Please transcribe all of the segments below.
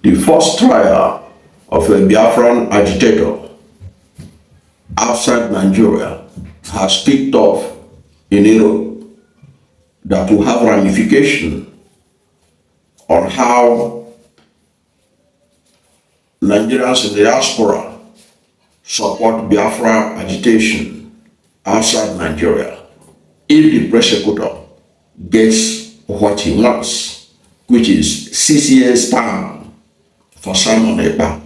the first trial of a Biafran agitator outside Nigeria has kicked off in Europe that will have ramification on how Nigerians in the diaspora support Biafra agitation outside Nigeria if the prosecutor gets what he wants, which is 6 years term for Simon Ekpa.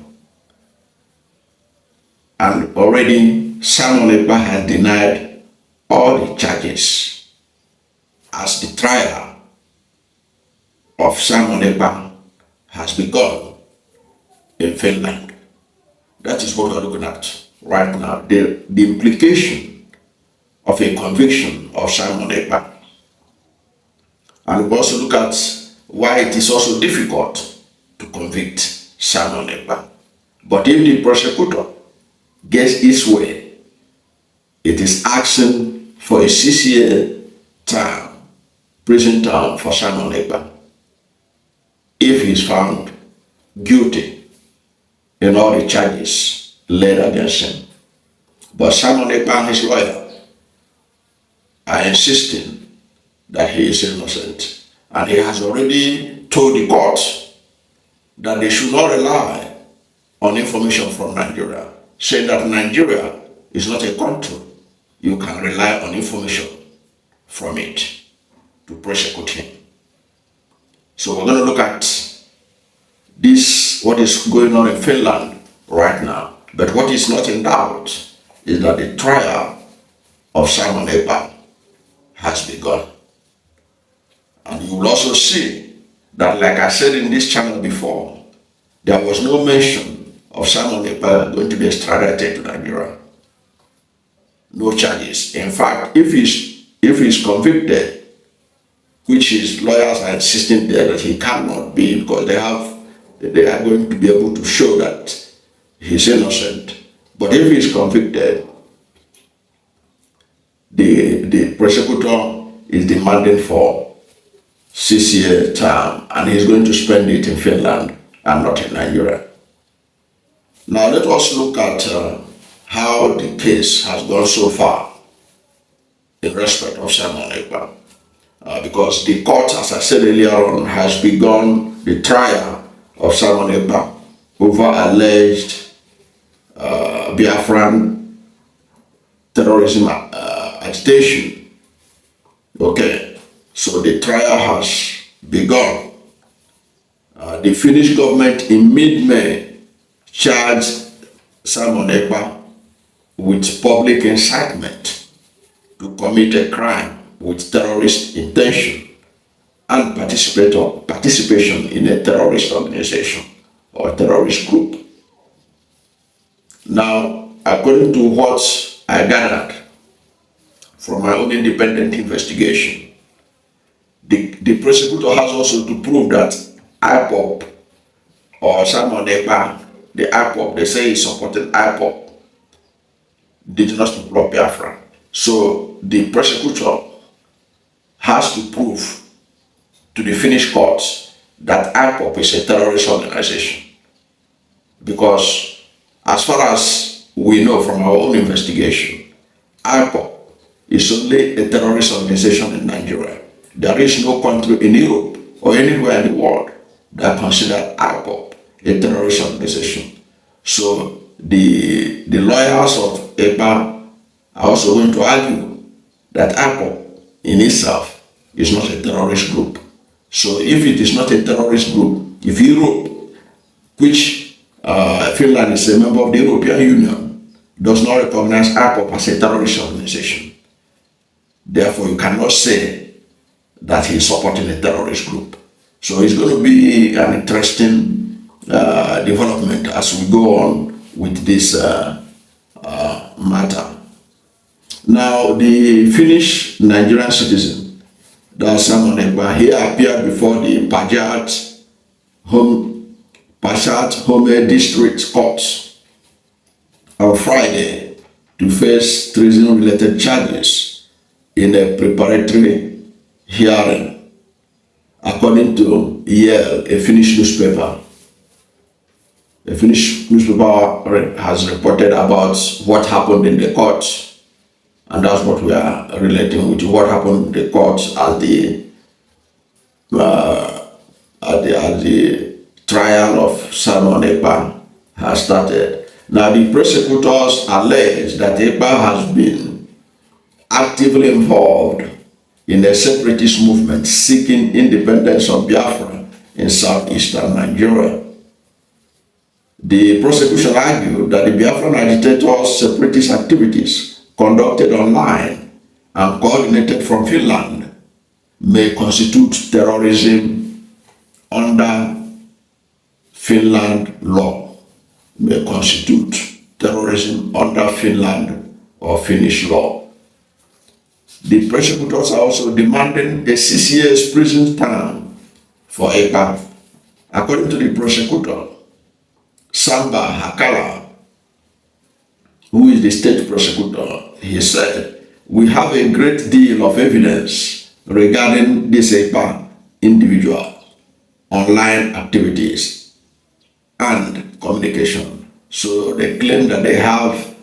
And already Simon Ekpa has denied all the charges as the trial of Simon Ekpa has begun in Finland. That is what we're looking at right now, the implication of a conviction of Simon Ekpa. And we also look at why it is also difficult to convict Simon Ekpa. But if the prosecutor gets his way, it is asking for a 6-year term, prison term for Simon Ekpa, if he is found guilty in all the charges laid against him. But Simon Ekpa and his lawyer are insisting that he is innocent. And he has already told the court that they should not rely on information from Nigeria, saying that Nigeria is not a country. You can rely on information from it to prosecute him. So we're going to look at this, what is going on in Finland right now. But what is not in doubt is that the trial of Simon Ekpa has begun. And you will also see that, like I said in this channel before, there was no mention of Simon Ekpa going to be extradited to Nigeria. No charges. In fact, if he's convicted, which his lawyers are insisting there that he cannot be, because they are going to be able to show that he's innocent. But if he's convicted, the prosecutor is demanding for 6-year term, and he's going to spend it in Finland and not in Nigeria. Now let us look at how the case has gone so far in respect of Simon Ekpa. Because the court, as I said earlier on, has begun the trial of Simon Ekpa over alleged Biafran terrorism agitation. Okay, so the trial has begun. The Finnish government in mid-May charged Simon Ekpa with public incitement to commit a crime with terrorist intention and participation in a terrorist organization or terrorist group. Now, according to what I gathered from my own independent investigation, the prosecutor has also to prove that IPOB or Simon Ekpa, the IPOB, they say he's supporting IPOB, did not support Biafra. So the prosecutor has to prove to the Finnish courts that IPOB is a terrorist organization. Because as far as we know from our own investigation, IPOB is only a terrorist organization in Nigeria. There is no country in Europe or anywhere in the world that consider IPOB a terrorist organization. So the lawyers of Ekpa are also going to argue that IPOB in itself is not a terrorist group. So if it is not a terrorist group, if Europe, which Finland is a member of the European Union, does not recognize IPOB as a terrorist organization, therefore you cannot say that he is supporting a terrorist group. So it's going to be an interesting development as we go on with this matter. Now, the Finnish Nigerian citizen, that's Simon Ekpa, he appeared before the Päijät-Häme District Court on Friday to face treason-related charges in a preparatory hearing, according to Yale, a Finnish newspaper. a Finnish newspaper has reported about what happened in the court, and that's what we are relating with what happened in the court at the trial of Simon Ekpa has started. Now, the prosecutors allege that Ekpa has been actively involved in a separatist movement seeking independence of Biafra in southeastern Nigeria. The prosecution argued that the Biafran agitators' separatist activities conducted online and coordinated from Finland may constitute terrorism under Finland law, may constitute terrorism under Finland or Finnish law. The prosecutors are also demanding a 6 years prison term for Ekpa. According to the prosecutor, Samba Hakala, who is the state prosecutor, he said, "We have a great deal of evidence regarding this Ekpa individual, online activities, and communication." So they claim that they have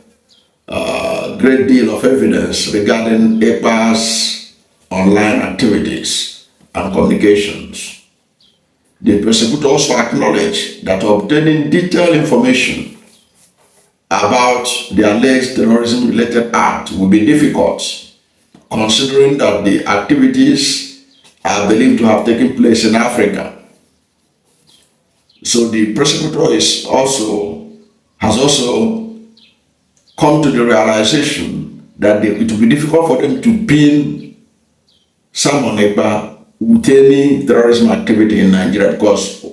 a great deal of evidence regarding Ekpa's online activities and communications. The prosecutor also acknowledged that obtaining detailed information about the alleged terrorism-related act will be difficult, considering that the activities are believed to have taken place in Africa. So the prosecutor has also come to the realization that it will be difficult for them to pin Simon Ekpa with any terrorism activity in Nigeria, because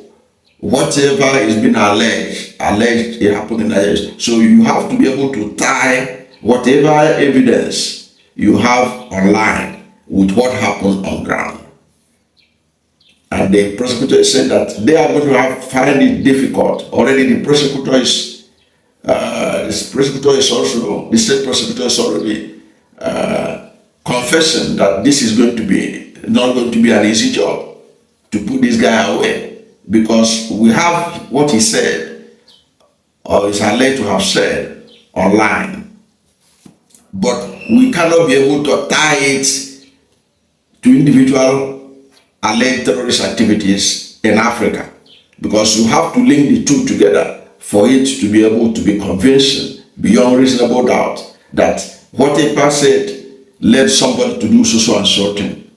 whatever is being alleged it happened in Nigeria. So you have to be able to tie whatever evidence you have online with what happened on ground. And the prosecutor said that they are going to find it difficult. Already the prosecutor is the state prosecutor is already confessing that this is not going to be an easy job to put this guy away, because we have what he said or is alleged to have said online, but we cannot be able to tie it to individual alleged terrorist activities in Africa, because you have to link the two together for it to be able to be convincing beyond reasonable doubt that what Ekpa said led somebody to do so and so thing.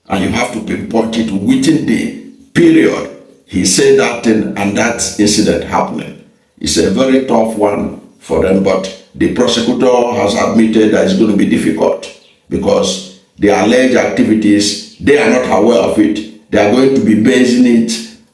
And you have to pinpoint it within the period he said that thing and that incident happening. It's a very tough one for them, but the prosecutor has admitted that it's going to be difficult because the alleged activities, they are not aware of it. They are going to be basing it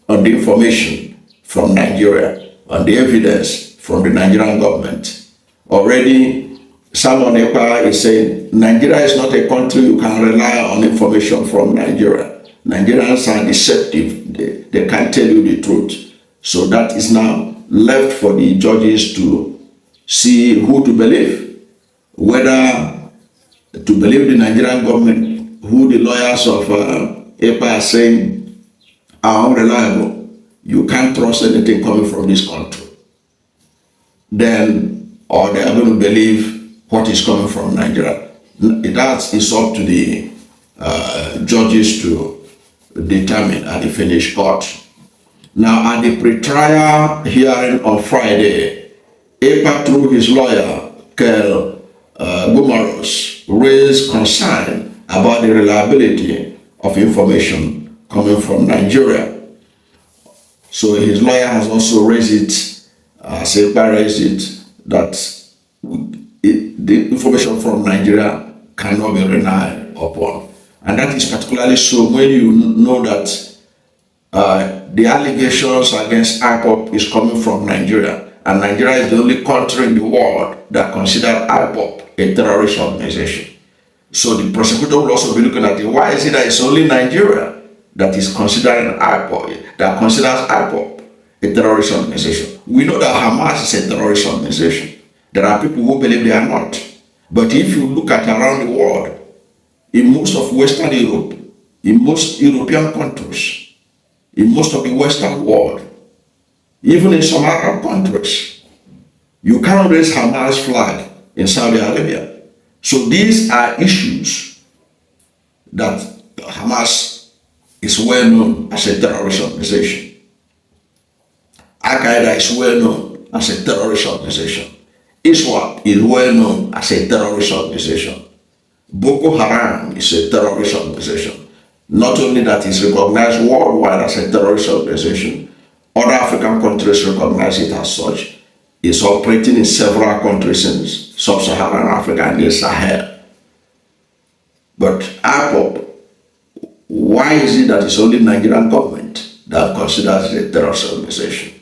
on the information from Nigeria, on the evidence from the Nigerian government. Already, Simon Ekpa is saying Nigeria is not a country you can rely on information from Nigeria. Nigerians are deceptive. They can't tell you the truth. So that is now left for the judges to see who to believe. Whether to believe the Nigerian government, who the lawyers of Ekpa are saying are unreliable. You can't trust anything coming from this country. Then, or they are going to believe what is coming from Nigeria. That is up to the judges to determine at the Finnish court. Now, at the pre-trial hearing on Friday, Ekpa, through his lawyer, Kel Gumaros, raised concern about the reliability of information coming from Nigeria. So his lawyer has also raised it, Ekpa raised it, that the information from Nigeria cannot be relied upon. And that is particularly so when you know that the allegations against IPOB is coming from Nigeria, and Nigeria is the only country in the world that considers IPOB a terrorist organization. So the prosecutor will also be looking at it. Why is it that it's only Nigeria that is considering IPOB, that considers IPOB a terrorist organization? We know that Hamas is a terrorist organization. There are people who believe they are not. But if you look at around the world, in most of Western Europe, in most European countries, in most of the Western world, Even in some Arab countries, you can't raise Hamas flag in Saudi Arabia. So these are issues that Hamas is well known as a terrorist organization. Al-Qaeda is well known as a terrorist organization. ISWAP is well known as a terrorist organization. Boko Haram is a terrorist organization. Not only that, it's recognized worldwide as a terrorist organization. Other African countries recognize it as such. It's operating in several countries in sub-Saharan Africa and the Sahel. But IPOB, why is it that it's only Nigerian government that considers it a terrorist organization?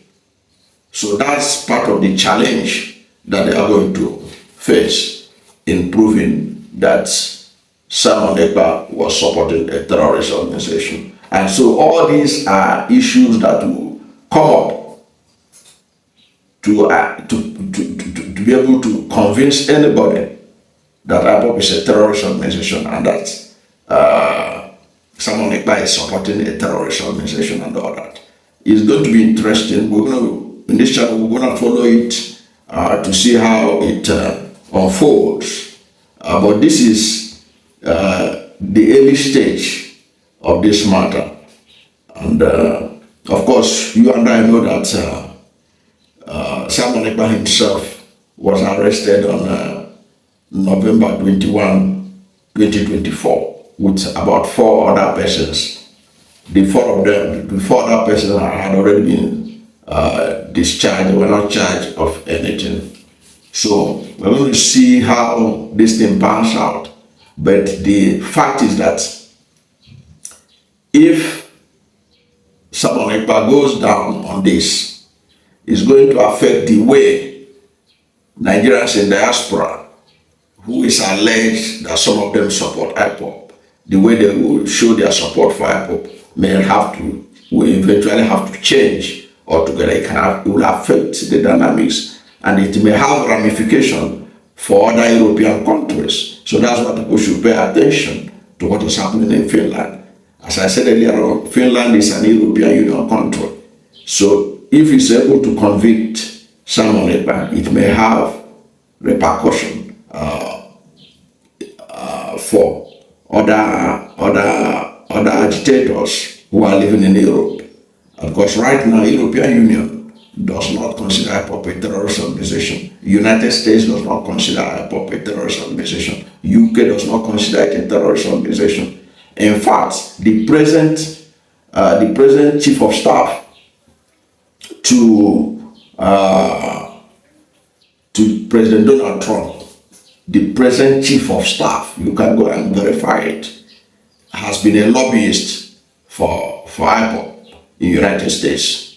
So that's part of the challenge that they are going to face in proving that Simon Ekpa was supporting a terrorist organization. And so all these are issues that will come up to be able to convince anybody that IPOB is a terrorist organization and that Simon Ekpa is supporting a terrorist organization and all that. It's going to be interesting. In this channel, we're going to follow it to see how it unfolds. But this is the early stage of this matter. And of course, you and I know that Simon Ekpa himself was arrested on November 21, 2024 with about 4 other persons. The 4 other persons had already been discharged. They were not charged of anything. So we're going to see how this thing pans out. But the fact is that if Simon Ekpa goes down on this, it's going to affect the way Nigerians in diaspora, who is alleged that some of them support IPOB, the way they will show their support for IPOB will eventually have to change altogether. It will affect the dynamics, and it may have ramification for other European countries. So that's why people should pay attention to what is happening in Finland. As I said earlier on, Finland is an European Union country. So if it's able to convict Simon Ekpa, it may have repercussion for other agitators who are living in Europe. Because right now, European Union does not consider IPOB a terrorist organization. United States does not consider IPOB a terrorist organization. UK does not consider it a terrorist organization. In fact, the present chief of staff to President Donald Trump, the present chief of staff, you can go and verify it, has been a lobbyist for IPOB in the United States.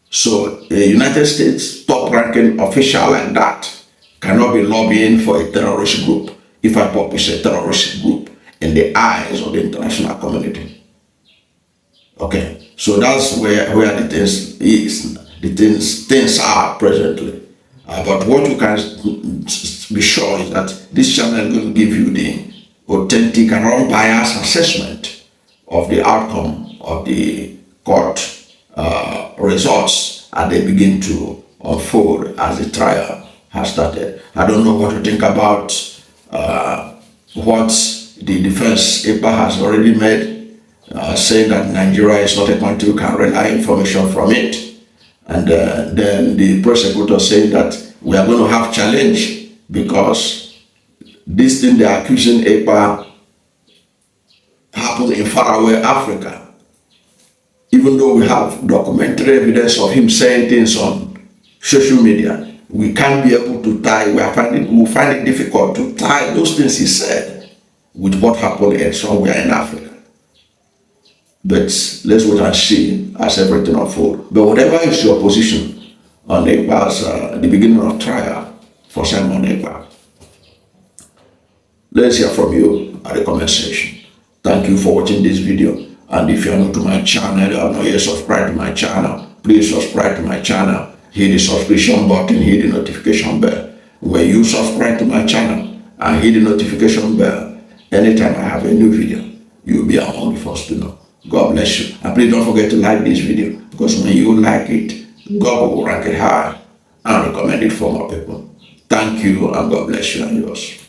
So a United States top-ranking official like that cannot be lobbying for a terrorist group if IPOB is a terrorist group in the eyes of the international community. Okay, so that's where the things are presently. But what you can be sure is that this channel is going to give you the authentic and unbiased assessment of the outcome of the court results as they begin to unfold as the trial has started. I don't know what to think about what the defense Ekpa has already made, saying that Nigeria is not a country we can rely information from it. And then the prosecutor saying that we are going to have challenge because this thing they are accusing Ekpa happened in faraway Africa. Even though we have documentary evidence of him saying things on social media, we can't be able to tie, we'll find it difficult to tie those things he said with what happened somewhere in Africa. But let's wait and see as everything unfolds. But whatever is your position on Ekpa's, the beginning of trial for Simon Ekpa, let's hear from you at the comment section. Thank you for watching this video. And if you are new to my channel, or not yet subscribed to my channel, please subscribe to my channel. Hit the subscription button, hit the notification bell. When you subscribe to my channel and hit the notification bell, anytime I have a new video, you'll be among the first to know. God bless you. And please don't forget to like this video, because when you like it, God will rank it high and recommend it for more people. Thank you, and God bless you and yours.